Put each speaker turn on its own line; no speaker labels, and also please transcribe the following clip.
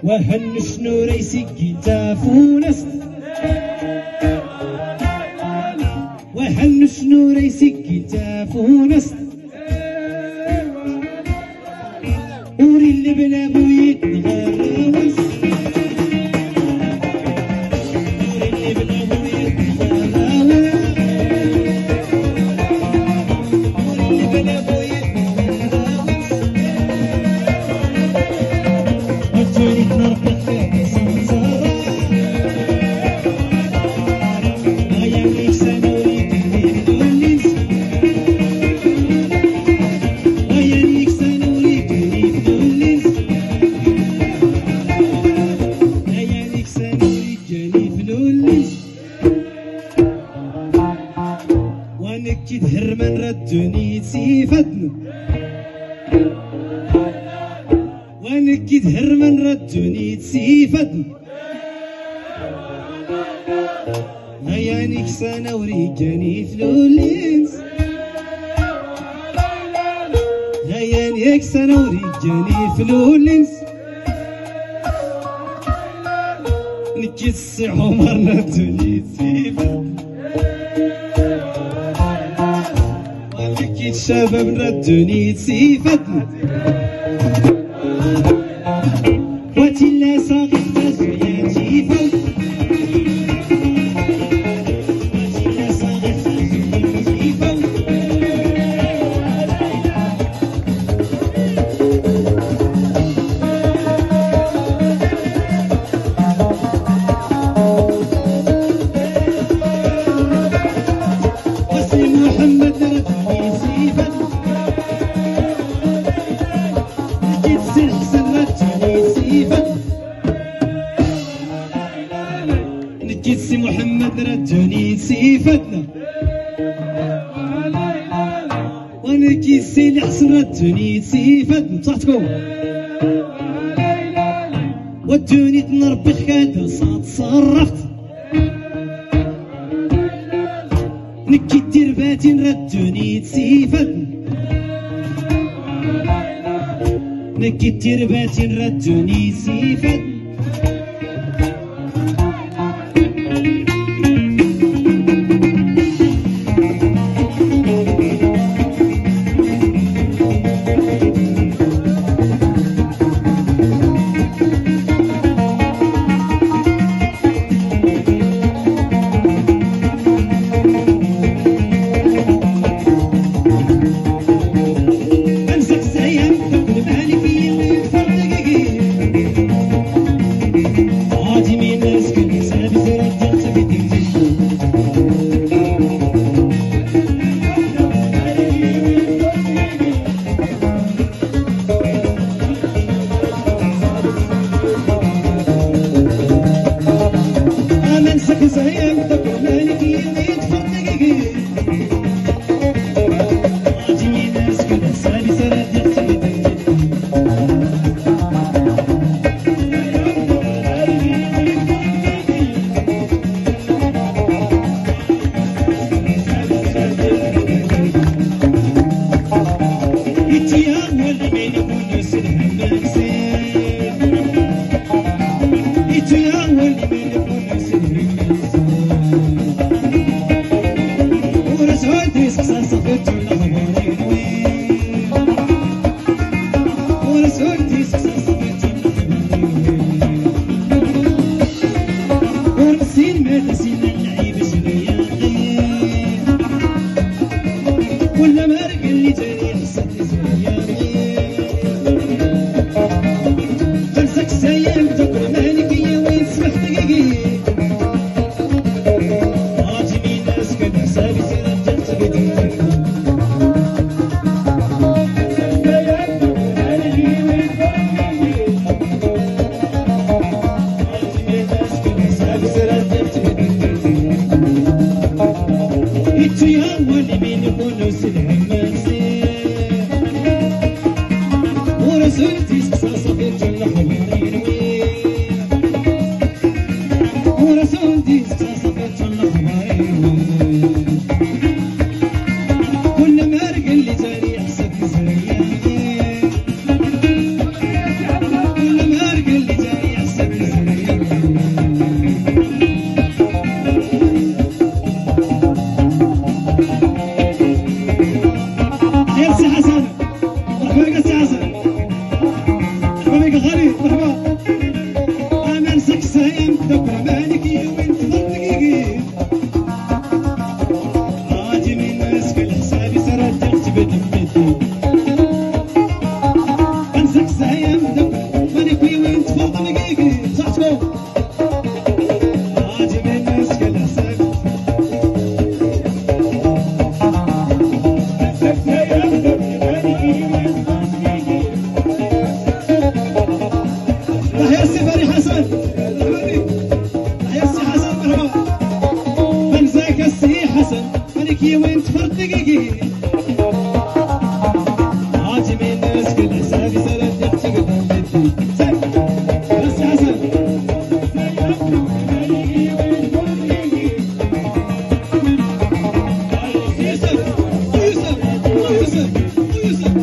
وهن شنو ريسكي تافونس وهن شنو ريسكي تافونس وري اللي بلا بويت نغراوس وري اللي بلا بويت نغراوس وري اللي بلا بويت نغراوس وتولي تنربط فيها سمسارة هيا ليك سنة وليك الليل والليل هيا ليك سنة وليك الليل والليل هيا ليك سنة وليك الليل والليل وانك تهر من ردوني تسيفتنا وانك تهر من ردوني تسيفتنا هيا نيك سنة وريجاني فلولينس هيا نيك سنة وريجاني فلولينس نكي السي عمر ردوني تسيفتنا ونكي الشباب ردوني تسيفتنا واتي لا صاغي تزوياتي فوق واتي لا صاغي تزوياتي فوق وسي محمد ردوني سيفا نجيت سي حسن ردوني سيفا نجيت سي محمد ردوني سيفتنا ونجيت سي الحسن ردوني سيفتنا بصحتكم ودوني تنربي خاده صاد صرفت نكي الدرباتي ردوني تسيفتنا نكي الدرباتي ردوني سيفتنا تحيا السفاري حسن مرحبا تحيا السي حسن مرحبا فنزاك السي حسن مالكي وين تفرطقي عاجي من الناس كل حسابي سلام يختي قدام بيتي السي حسن يوسف يوسف يوسف يوسف